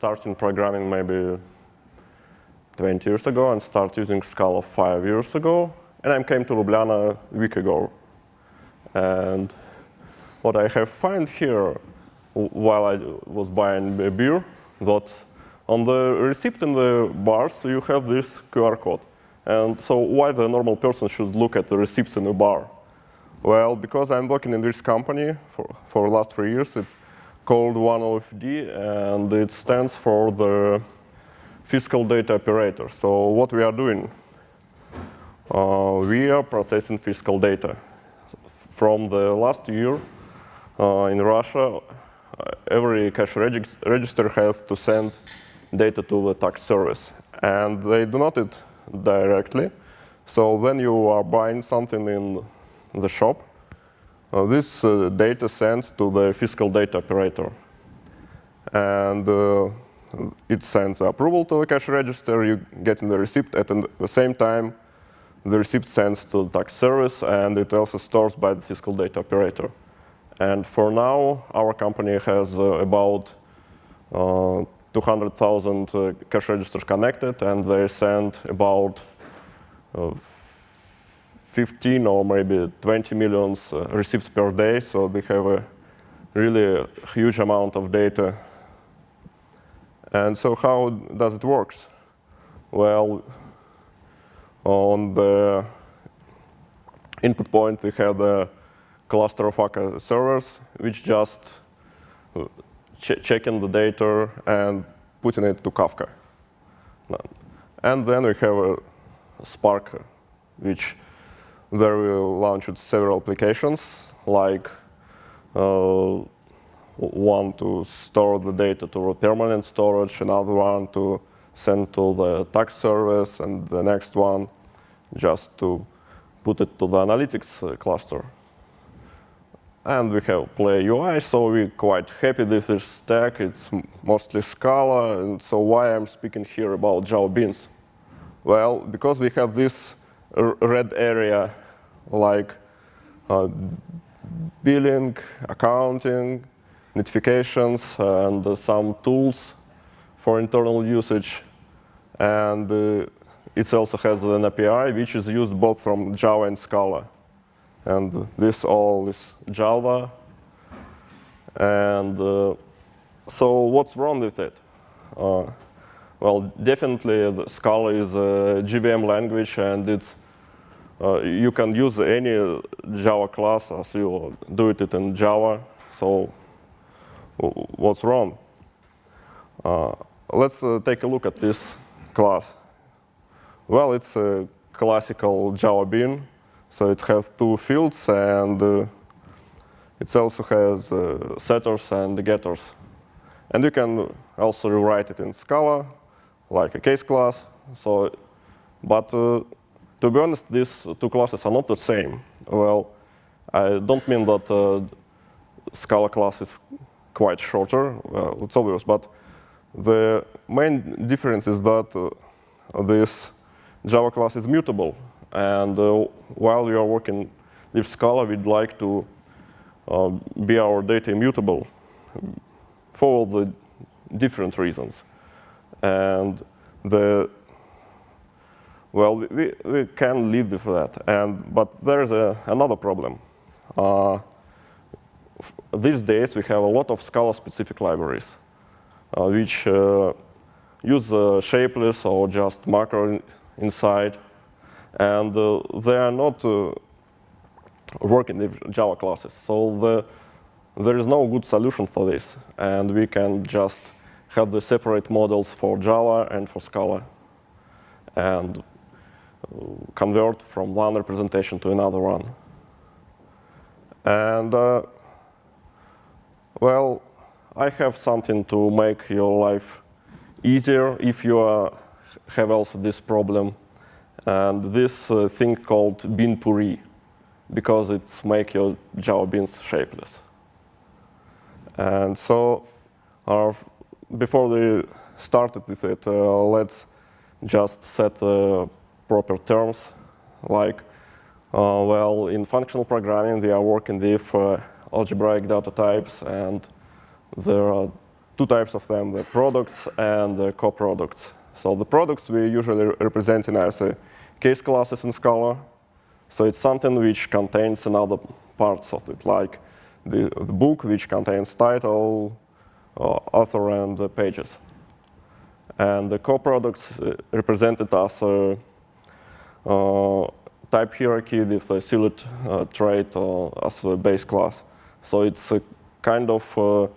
started programming maybe 20 years ago and started using Scala 5 years ago. And I came to Ljubljana a week ago. And what I have found here while I was buying a beer, that on the receipt in the bars, you have this QR code. And so why the normal person should look at the receipts in the bar? Well, because I'm working in this company for the last 3 years, it's called OneOFD, and it stands for the Fiscal Data Operator. So what we are doing, we are processing fiscal data. From the last year in Russia, every cash register has to send data to the tax service. And they do not do it directly. So when you are buying something in the shop, this data sends to the fiscal data operator. And it sends approval to the cash register, you get in the receipt, at the same time the receipt sends to the tax service, and it also stores by the fiscal data operator. And for now, our company has about 200,000 cash registers connected, and they send about 15 or maybe 20 million receipts per day, so they have a really huge amount of data. And so how does it work? Well, on the input point, we have the cluster of Akka servers, which just checking the data and putting it to Kafka. And then we have a Spark, which there will launch several applications, like one to store the data to a permanent storage, another one to send to the tax service, and the next one just to put it to the analytics cluster. And we have Play UI, so we're quite happy with this stack. It's mostly Scala, and so why I'm speaking here about Java Beans? Well, because we have this red area like billing, accounting, notifications, and some tools for internal usage. And it also has an API, which is used both from Java and Scala. And this all is Java. And so what's wrong with it? Well, definitely the Scala is a JVM language, and it's you can use any Java class as you do it in Java. So what's wrong? Let's take a look at this class. Well, it's a classical Java bean. So it has two fields, and it also has setters and getters. And you can also rewrite it in Scala, like a case class. So, but to be honest, these two classes are not the same. Well, I don't mean that Scala class is quite shorter. Well, it's obvious, but the main difference is that this Java class is mutable. And while we are working with Scala, we'd like to be our data immutable for the different reasons. And well, we can live with that. But there is another problem. These days, we have a lot of Scala-specific libraries, which use Shapeless or just macro inside. And they are not working with Java classes. So there is no good solution for this. And we can just have the separate models for Java and for Scala, and convert from one representation to another one. And well, I have something to make your life easier if you have also this problem. And this thing called BeanPurée, because it's make your Java beans shapeless. And so before we started with it, let's just set proper terms. Like, well, in functional programming, we are working with algebraic data types, and there are two types of them, the products and the coproducts. So the products we usually representing as case classes in Scala. So it's something which contains another parts of it, like the book, which contains title, author, and pages. And the coproducts represented as a type hierarchy with a silhouette trait as a base class. So it's a kind of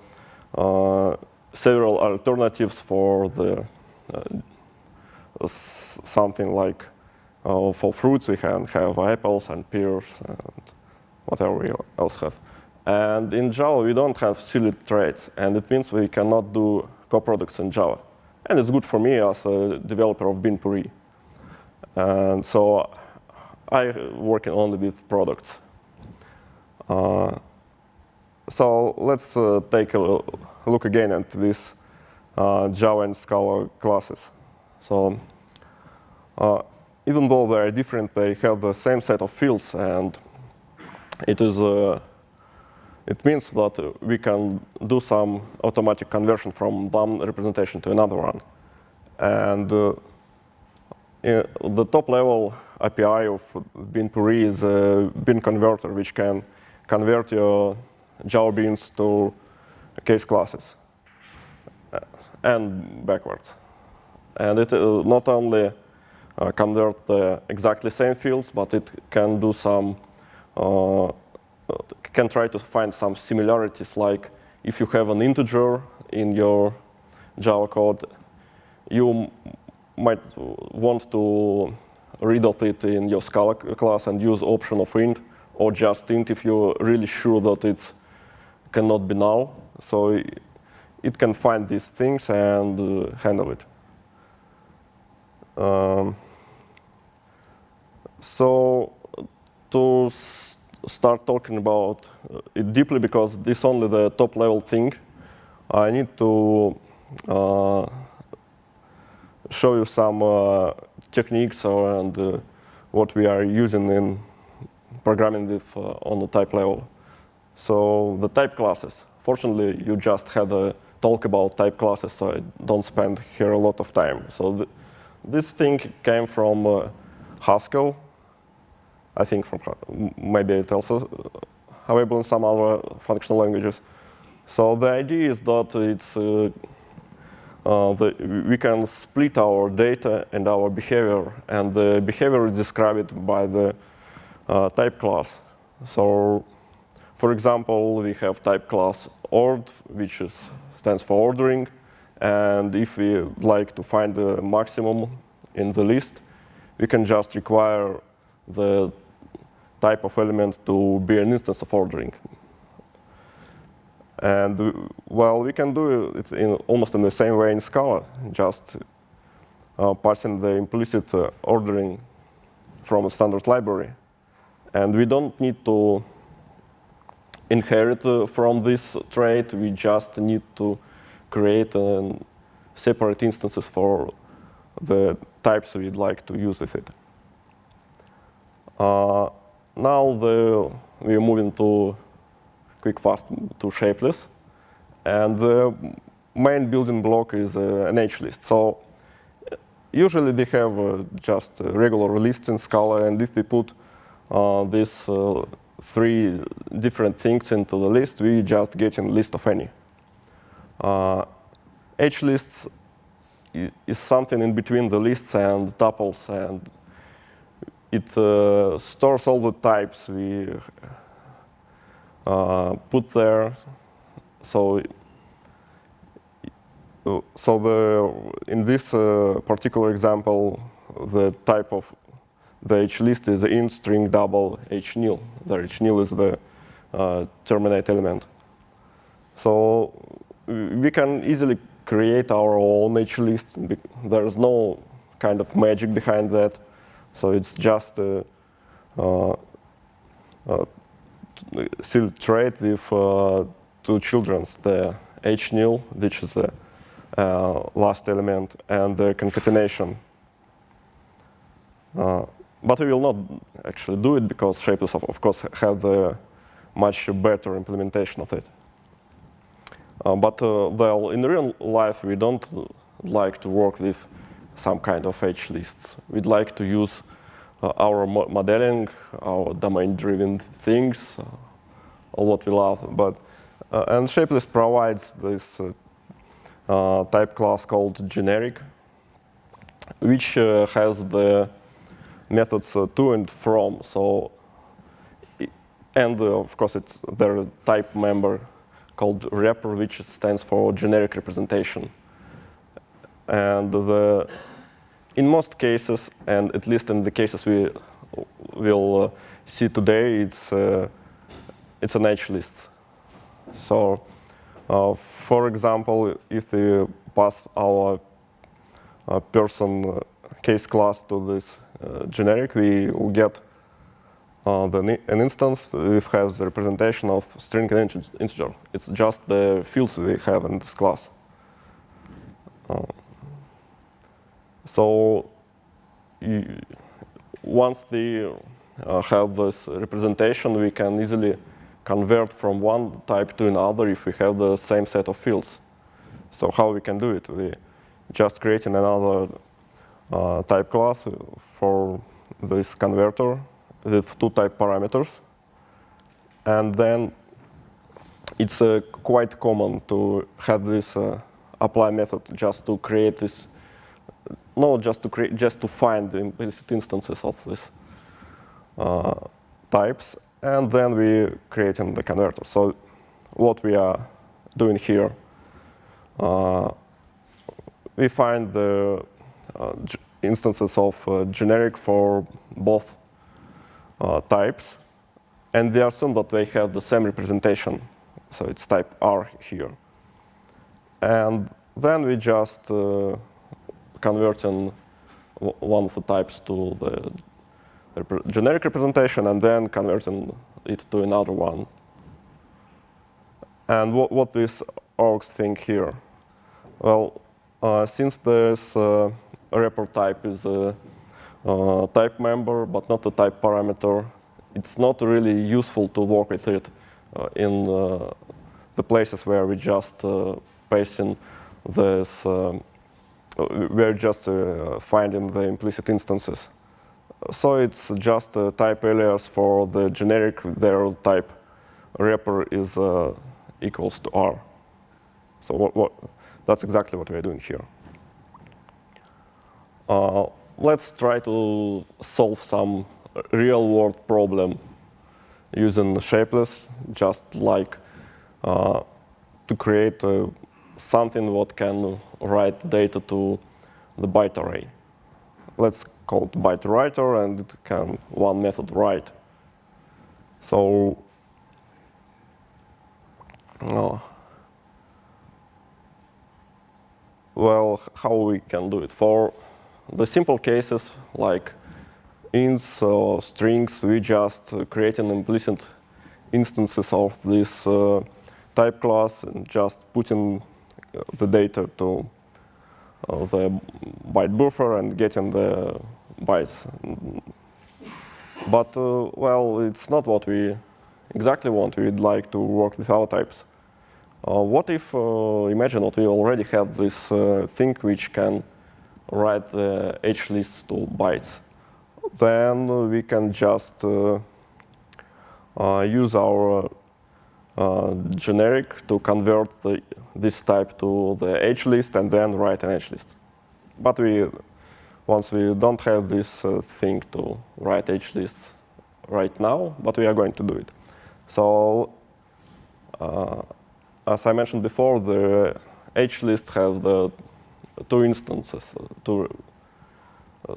several alternatives for the something like for fruits we can have apples and pears and whatever we else have. And in Java we don't have silhouette traits, and it means we cannot do coproducts in Java. And it's good for me as a developer of BeanPurée. And so I'm working only with products. So let's take a look again at these Java and Scala classes. So even though they are different, they have the same set of fields, and it means that we can do some automatic conversion from one representation to another one. And the top-level API of BeanPurée is a BeanConverter, which can convert your Java beans to case classes and backwards. And it not only convert the exactly same fields, but it can do some can try to find some similarities, like if you have an integer in your Java code, you might want to read of it in your Scala class and use option of int or just int if you're really sure that it cannot be null. So it can find these things and handle it. So to start talking about it deeply, because this is only the top-level thing, I need to show you some techniques and what we are using in programming with on the type level. So the type classes. Fortunately, you just had a talk about type classes, so I don't spend here a lot of time. So this thing came from Haskell. I think from maybe it's also available in some other functional languages. So the idea is that it's we can split our data and our behavior, and the behavior is described by the type class. So, for example, we have type class ord, which stands for ordering, and if we like to find the maximum in the list, we can just require the type of element to be an instance of ordering. And well, we can do it almost in the same way in Scala, just passing the implicit ordering from a standard library. And we don't need to inherit from this trait. We just need to create separate instances for the types we'd like to use with it. Now we are moving to fast to Shapeless, and the main building block is an HList. So usually they have just regular lists in Scala, and if we put these three different things into the list, we just get a list of any. HLists is something in between the lists and tuples, and it stores all the types we put there. So in this particular example, the type of the HList is int string double HNil. The HNil is the terminate element. So we can easily create our own HList. There is no kind of magic behind that. So it's just a silhouette trait with two children, the HNil, which is the last element, and the concatenation. But we will not actually do it because Shapeless, of course, have the much better implementation of it. Well, in real life, we don't like to work with some kind of HLists. We'd like to use our modeling, our domain-driven things, all what we love. And Shapeless provides this type class called generic, which has the methods to and from. So, and of course, it's their type member called Repr, which stands for generic representation. And in most cases, and at least in the cases we will see today, it's an HLists. So, for example, if we pass our person case class to this generic, we will get an instance which has the representation of string and integer. It's just the fields we have in this class. So once we have this representation, we can easily convert from one type to another if we have the same set of fields. So how we can do it? We just create another type class for this converter with two type parameters. And then it's quite common to have this apply method just to create this, just to find the implicit instances of these types. And then we create the converter. So what we are doing here, we find the instances of generic for both types, and we assume that they have the same representation. So it's type R here. And then we just converting one of the types to the generic representation and then converting it to another one. And what these orgs think here? Well, since this Repr type is a type member but not a type parameter, it's not really useful to work with it in the places where we just passing this, we're just finding the implicit instances. So it's just a type alias for the generic. Their type Repr is equals to R. So that's exactly what we're doing here. Let's try to solve some real-world problem using Shapeless, just like to create something what can write data to the byte array. Let's call it byte writer, and it can one method write. So well, how we can do it? For the simple cases like ints or strings, we just create an implicit instances of this type class and just putting the data to the byte buffer and getting the bytes. But well, it's not what we exactly want. We'd like to work with our types. What if, imagine that we already have this thing which can write the HLists to bytes. Then we can just use our generic to convert this type to the HList and then write an HList. But once we don't have this thing to write HLists right now, but we are going to do it. So as I mentioned before, the HList have the two instances.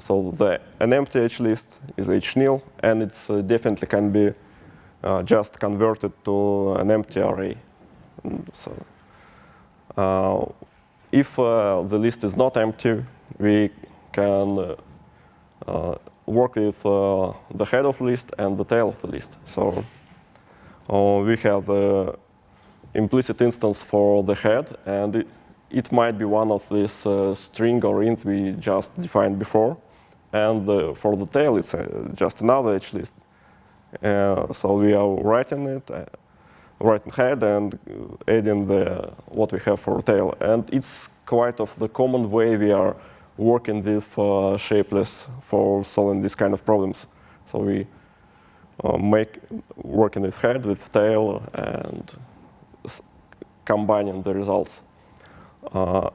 So an empty HList is HNil, and it's definitely can be just converted to an empty array. And so if the list is not empty, we can work with the head of the list and the tail of the list. So we have the implicit instance for the head, and it might be one of this string or int we just defined before. And for the tail, it's just another HList. So we are writing it, writing head and adding what we have for tail. And it's quite of the common way we are working with Shapeless for solving these kind of problems. So we working with head, with tail, and combining the results. So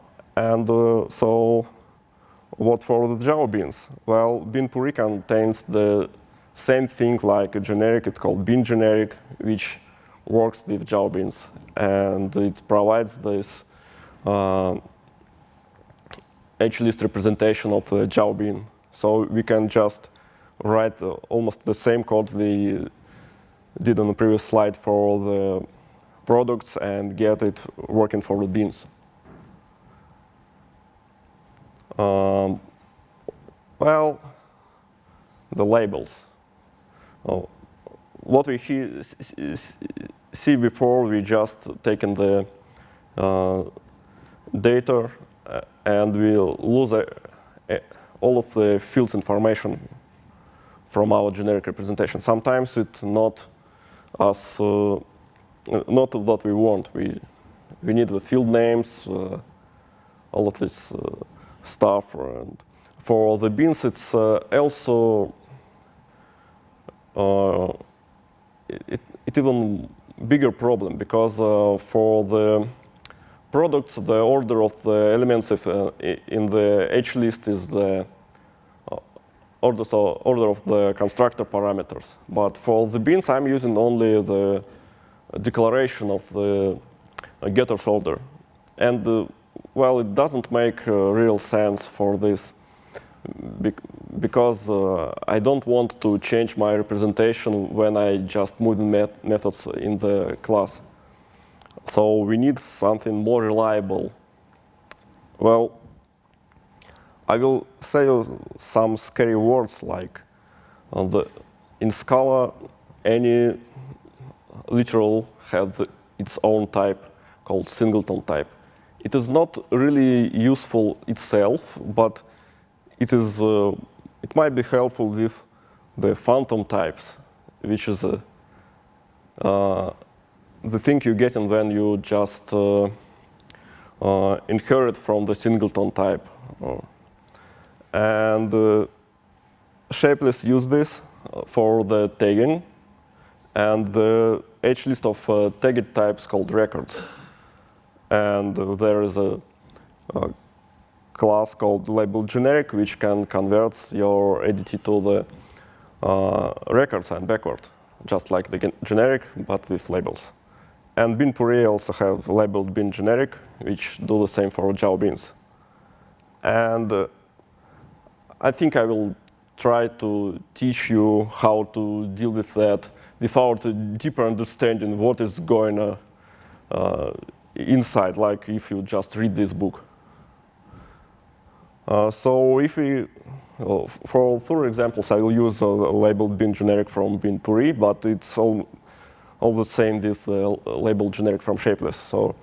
what for the Java beans? Well, BeanPurée contains the same thing like a generic. It's called BeanGeneric, which works with Java beans, and it provides this HList representation of the Java bean. So we can just write almost the same code we did on the previous slide for the products and get it working for the beans. Well, the labels. What we see before, we just taken the data and we'll lose all of the fields information from our generic representation. Sometimes it's not as not what we want. We need the field names, all of this stuff. And for the beans, it's also it's even bigger problem because for the products, the order of the elements in the HList is the order of the constructor parameters. But for the beans, I'm using only the declaration of the getter's order. And well, it doesn't make real sense for this because I don't want to change my representation when I just move the methods in the class. So we need something more reliable. Well, I will say some scary words like in Scala, any literal has its own type called singleton type. It is not really useful itself, but it might be helpful with the phantom types, which is the thing you get when you just inherit from the singleton type. And Shapeless use this for the tagging, and the HList of tagged types called records. And there is a class called LabelledGeaneric, which can convert your ADT to the records and backward, just like the generic, but with labels. And BeanPurée also have LabelledBeanGeneric, which do the same for Java beans. And I think I will try to teach you how to deal with that without a deeper understanding what is going inside, like if you just read this book. So if we, for further examples, I will use LabelledBeanGeneric from BeanPurée, but it's all the same with LabelledGeaneric from Shapeless. So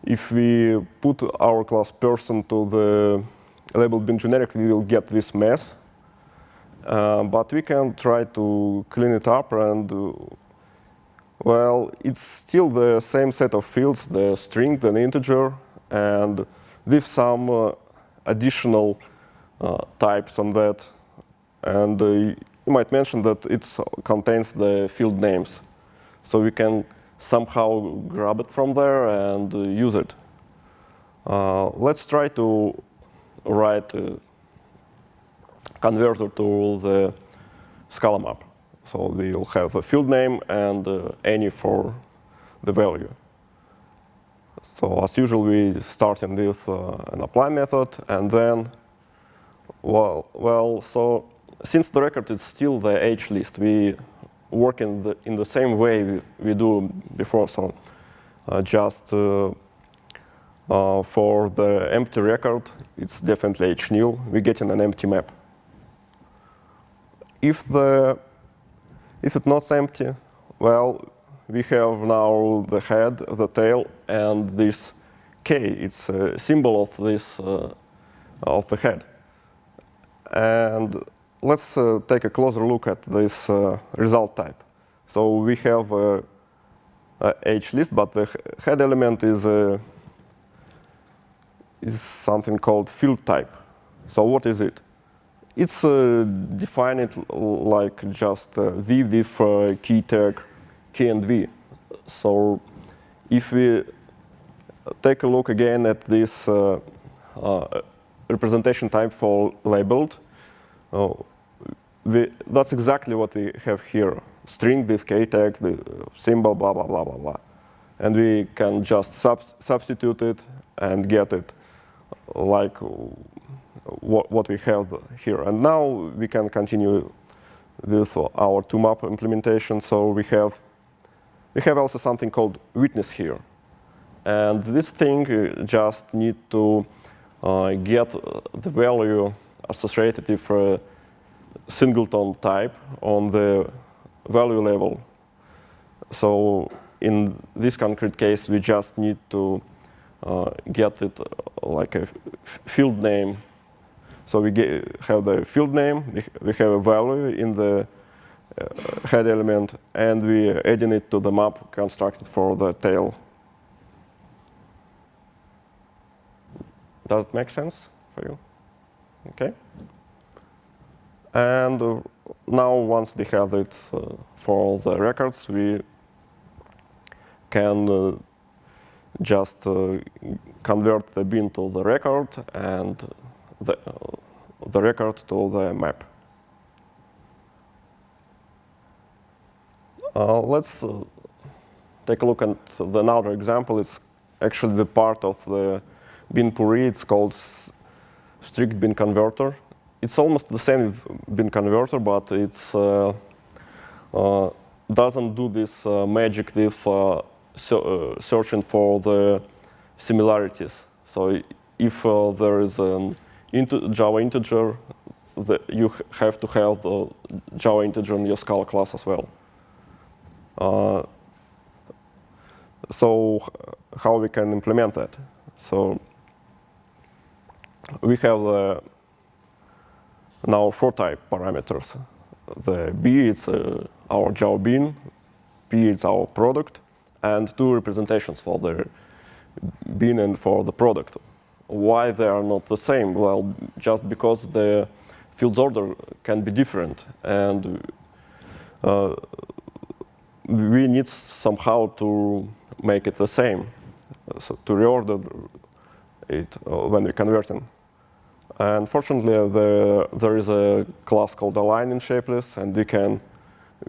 if we put our class person to the LabelledBeanGeneric, we will get this mess. But we can try to clean it up, and well, it's still the same set of fields, the string, the integer, and with some additional types on that. And you might mention that it contains the field names. So we can somehow grab it from there and use it. Let's try to write a converter to the Scala map. So we'll have a field name and any for the value. So as usual, we start with an apply method, and then, so since the record is still the HList, we work in the same way we do before. So just for the empty record, it's definitely HNIL. We get in an empty map. If it's not empty, well, we have now the head, the tail, and this K. It's a symbol of this of the head. And let's take a closer look at this result type. So we have HList, but the head element is something called FieldType. So what is it? It's defined like just v with key tag k and v. So if we take a look again at this representation type for labeled, that's exactly what we have here. String with k tag, the symbol, blah, blah, blah, blah, blah. And we can just substitute it and get it like what we have here. And now we can continue with our two-map implementation. So we have also something called witness here. And this thing just need to get the value associated with a singleton type on the value label. So in this concrete case, we just need to get it like a field name. So we have the field name, we have a value in the head element, and we are adding it to the map constructed for the tail. Does it make sense for you? Okay. And now, once we have it for the records, we can just convert the bean to the record and the record to the map. Let's take a look at another example. It's actually the part of the BeanPurée. It's called StrictBeanConverter. It's almost the same with BeanConverter, but it doesn't do this magic with searching for the similarities. So if there is an Java integer, you have to have the Java integer in your Scala class as well. So how we can implement that? So we have now 4 type parameters. The B is our Java bean, P is our product, and 2 representations for the bean and for the product. Why they are not the same? Well, just because the fields order can be different, and we need somehow to make it the same, so to reorder it when we're converting. Unfortunately, there is a class called align in Shapeless, and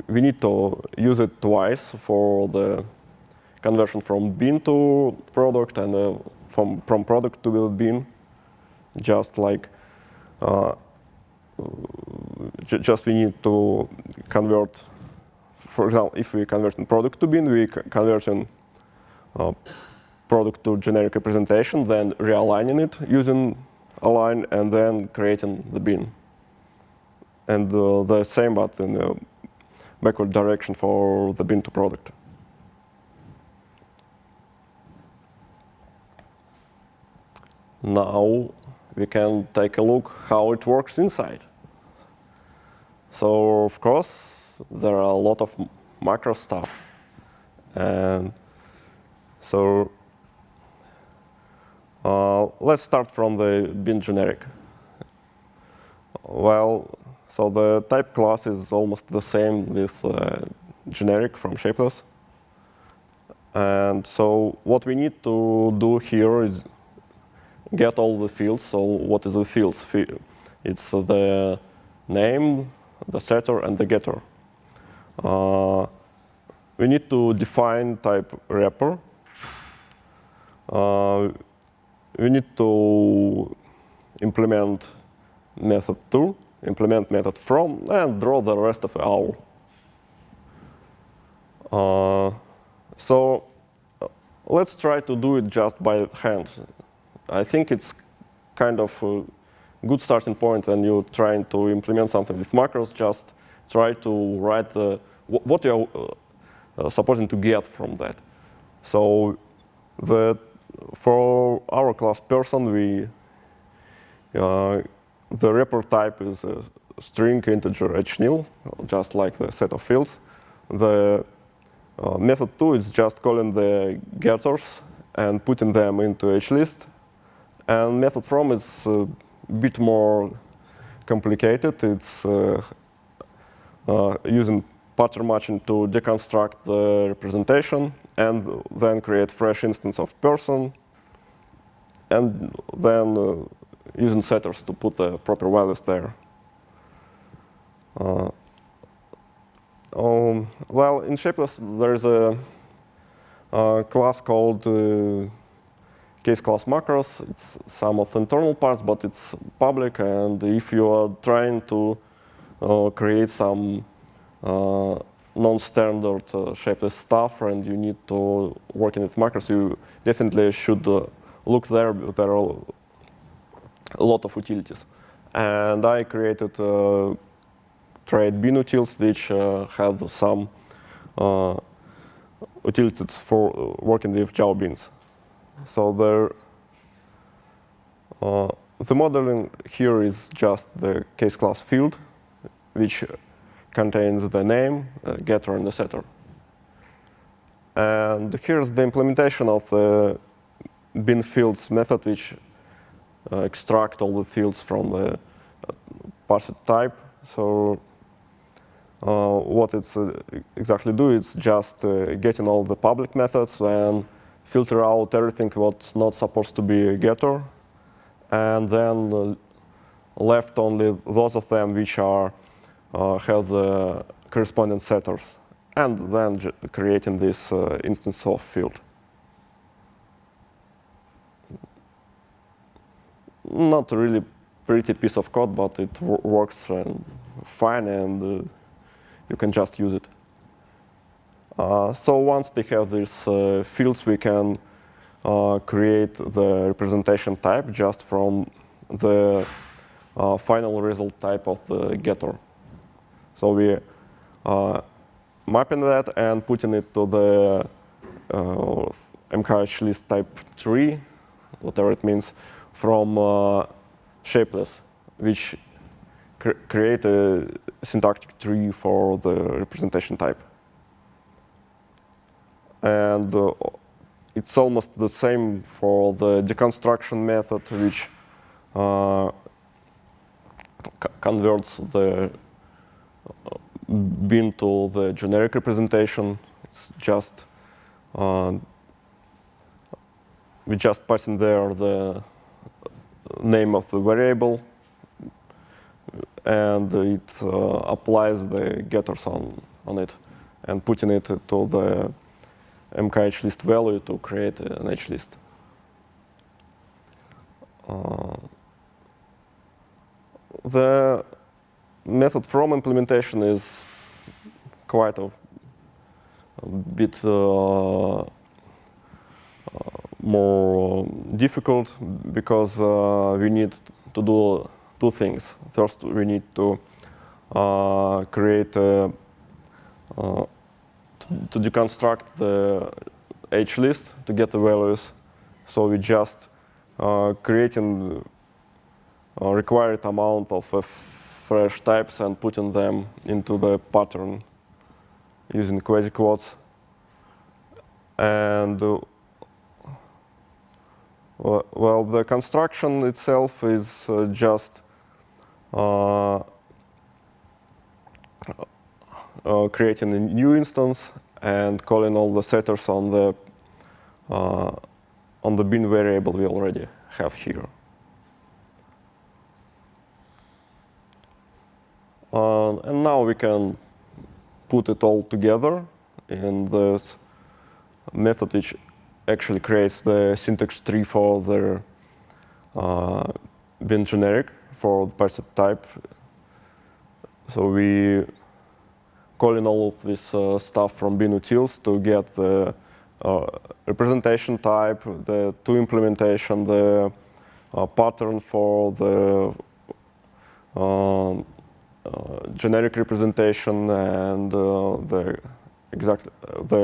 we need to use it twice for the conversion from bean to product and from product to bean. Just like just we need to convert. For example, if we convert in product to bean, we convert in product to generic representation, then realigning it using align, and then creating the bean. And the same, but in the backward direction for the bean to product. Now we can take a look how it works inside. So of course, there are a lot of macro stuff. And so let's start from the BeanGeneric. Well, so the type class is almost the same with generic from Shapeless. And so what we need to do here is get all the fields. So what is the fields? It's the name, the setter, and the getter. We need to define type Repr. We need to implement method to, implement method from, and draw the rest of our. So let's try to do it just by hand. I think it's kind of a good starting point when you're trying to implement something with macros. Just try to write what you're supposing to get from that. So for our class person, the Repr type is a string integer HNil, just like the set of fields. The Method 2 is just calling the getters and putting them into HList. And method from is a bit more complicated. It's using pattern matching to deconstruct the representation and then create fresh instance of person, and then using setters to put the proper values there. Well, in Shapeless, there's a class called case class macros. It's some of the internal parts, but it's public. And if you are trying to create some non-standard Shapeless stuff and you need to work with macros, you definitely should look there. There are a lot of utilities. And I created trade beanutils, which have some utilities for working with Java beans. So the modeling here is just the case class field, which contains the name, getter, and the setter. And here's the implementation of the bean fields method, which extract all the fields from the parsed type. So what it's exactly do, it's just getting all the public methods and filter out everything what's not supposed to be a getter, and then left only those of them which are have the corresponding setters, and then creating this instance of field. Not a really pretty piece of code, but it works fine, and you can just use it. So once they have these fields, we can create the representation type just from the final result type of the getter. So we mapping that and putting it to the HLists type tree, whatever it means, from Shapeless, which create a syntactic tree for the representation type. And it's almost the same for the deconstruction method, which converts the bean to the generic representation. It's just we just pass in there the name of the variable, and it applies the getters on it, and putting it to the HList value to create an HList. The method from implementation is quite a bit more difficult, because we need to do two things. First, we need to create to deconstruct the HList to get the values. So we just creating a required amount of fresh types and putting them into the pattern using quasi-quotes. And well, the construction itself is just creating a new instance and calling all the setters on the bean variable we already have here. And now we can put it all together in this method, which actually creates the syntax tree for the BeanGeneric for the parsed type. So we calling all of this stuff from beanutils to get the representation type, the to implementation, the pattern for the generic representation, and the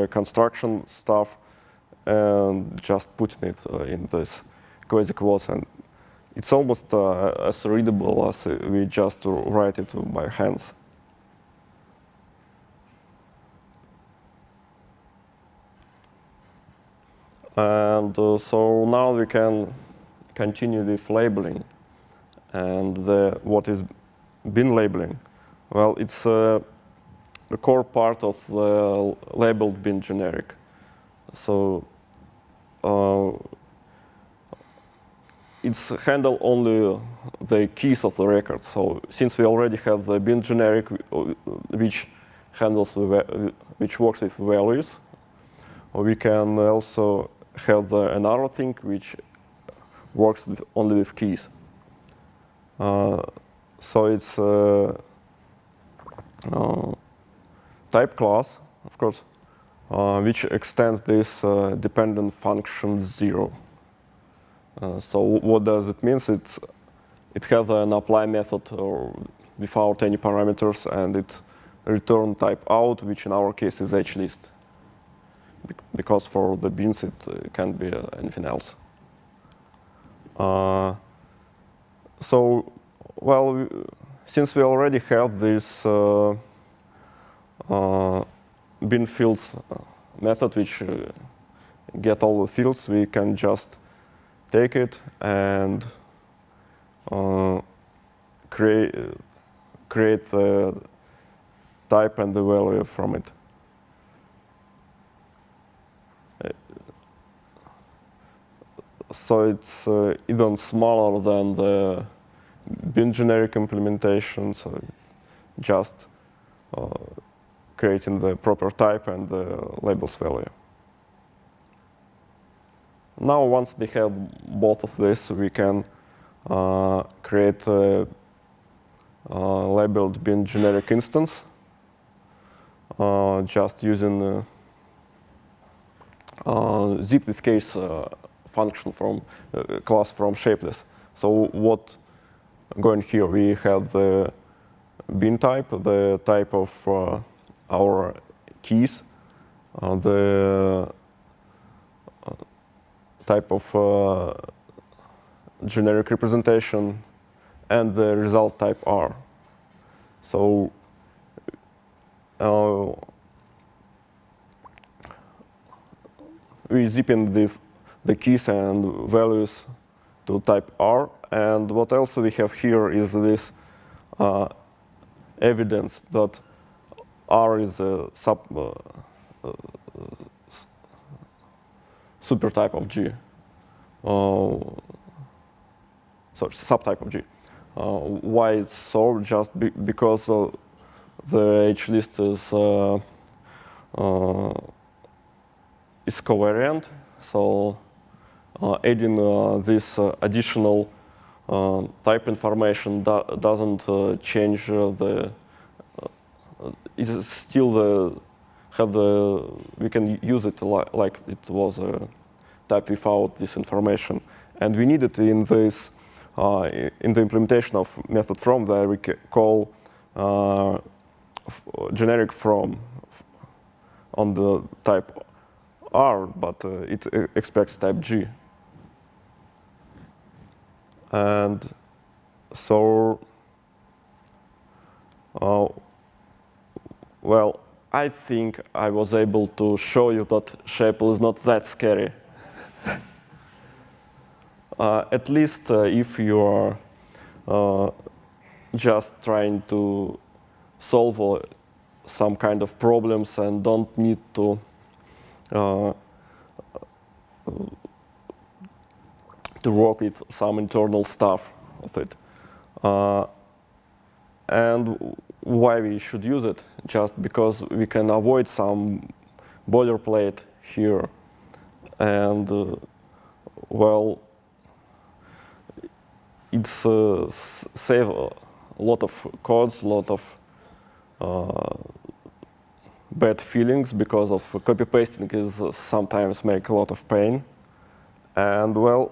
construction stuff, and just putting it in this quasi-quotes. And it's almost as readable as we just write it by hands. And so now we can continue with labeling. And what is BeanLabelling? Well, it's a core part of the LabelledBeanGeneric. So it's handle only the keys of the record. So since we already have the BeanGeneric, which handles which works with values, we can also have another thing which works only with keys. So it's type class, of course, which extends this dependent function 0. So what does it mean? It has an apply method without any parameters, and it return type out, which in our case is HList. Because for the beans it can be anything else. So, well, since we already have this bean fields method, which get all the fields, we can just take it and create the type and the value from it. So it's even smaller than the BeanGeneric implementation, so it's just creating the proper type and the labels value. Now, once we have both of this, we can create a LabelledBeanGeneric instance, just using zip with case function from class from Shapeless. So what going here, we have the bean type, the type of our keys, the type of generic representation, and the result type R. So we zip in the keys and values to type R. And what else we have here is this evidence that R is a supertype of G. Sorry, subtype of G. Why it's so? Just because the HList is covariant. So adding this additional type information doesn't change the. It's still we can use it like it was a type without this information, and we need it in this in the implementation of method from, where we call generic from on the type R, but it expects type G. And so, well, I think I was able to show you that Shapeless is not that scary. At least if you are just trying to solve some kind of problems and don't need to work with some internal stuff of it. And why we should use it? Just because we can avoid some boilerplate here. And, well, it's save a lot of codes, a lot of bad feelings, because of copy pasting is sometimes make a lot of pain. And, well,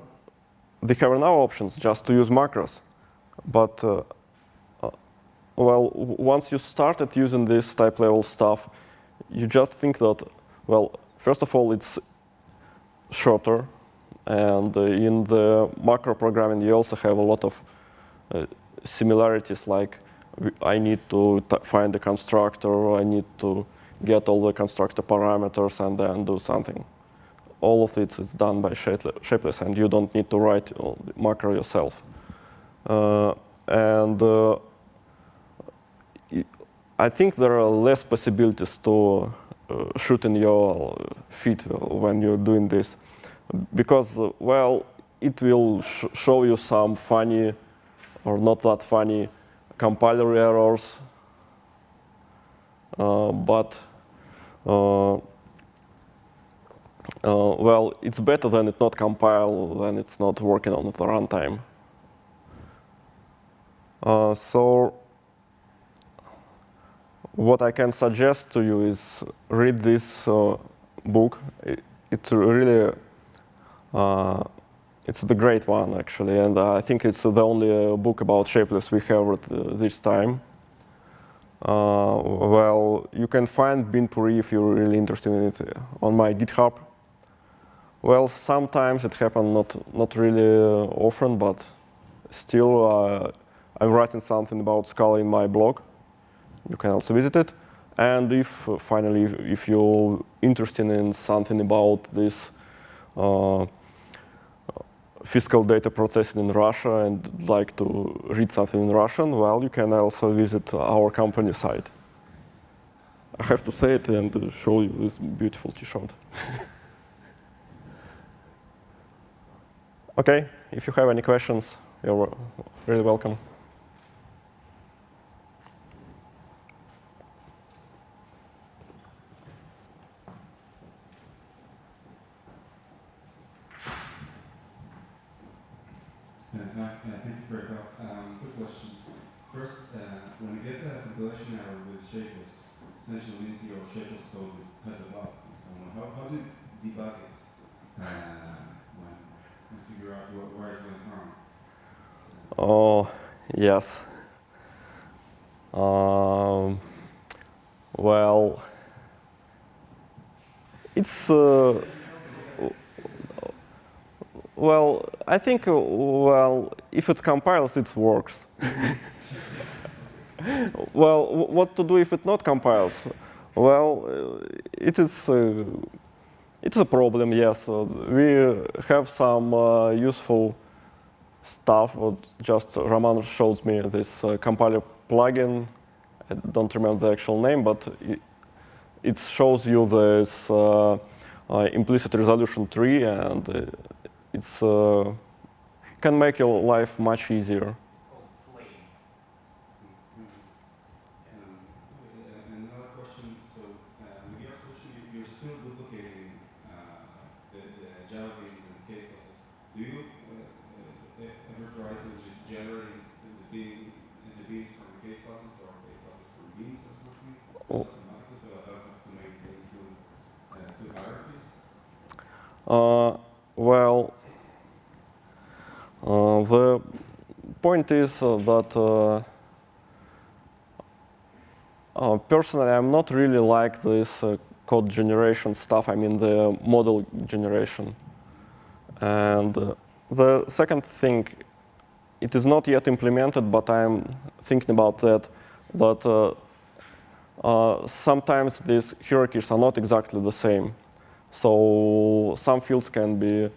they have now options just to use macros. But, well, once you started using this type level stuff, you just think that, well, first of all, it's shorter. And in the macro programming, you also have a lot of similarities, like I need to find the constructor, I need to get all the constructor parameters and then do something. all of it is done by Shapeless, and you don't need to write the macro yourself. I think there are less possibilities to shoot in your feed when you're doing this, because, well, it will show you some funny or not that funny compiler errors, but well, it's better than it not compile, than it's not working on the runtime. So what I can suggest to you is read this book. It's really, it's the great one, actually, and I think it's the only book about Shapeless we have at this time. Well, you can find BeanPurée if you're really interested in it on my GitHub. Well, sometimes it happens, not really often, but still I'm writing something about Scala in my blog. You can also visit it. And if finally, if you're interested in something about this fiscal data processing in Russia and like to read something in Russian, well, you can also visit our company site. I have to say it and show you this beautiful T-shirt. OK, if you have any questions, you're really welcome. Thank you for your talk. Two questions. First, when you get a compilation error with Shapeless, essentially means your Shapeless code has a bug. So how do you debug it when you figure out where it went wrong? Oh, yes. Well, it's well, I think, well, if it compiles, it works. Well, what to do if it not compiles? Well, it's a problem, yes. We have some useful stuff. Just Roman shows me this compiler plugin. I don't remember the actual name, but it shows you this implicit resolution tree, and it's can make your life much easier. It's called Splay. Another question. So with your solution, you're still duplicating the Java beans and case classes. Do you ever try to just generate the beans from the case classes or case classes from beans or something? Just automatically, so I don't have to make two hierarchies? Well, the point is that personally, I'm not really like this code generation stuff. I mean the model generation. And the second thing, it is not yet implemented, but I'm thinking about that. Sometimes these hierarchies are not exactly the same. So some fields can be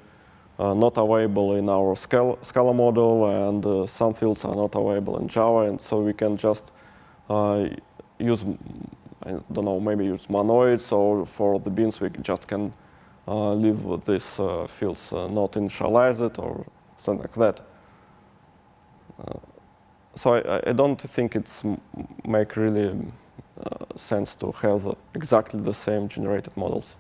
not available in our Scala model, and some fields are not available in Java, and so we can just use, I don't know, maybe use monoids, or for the beans we just can leave with these fields not initialized or something like that. So I don't think it's make really sense to have exactly the same generated models.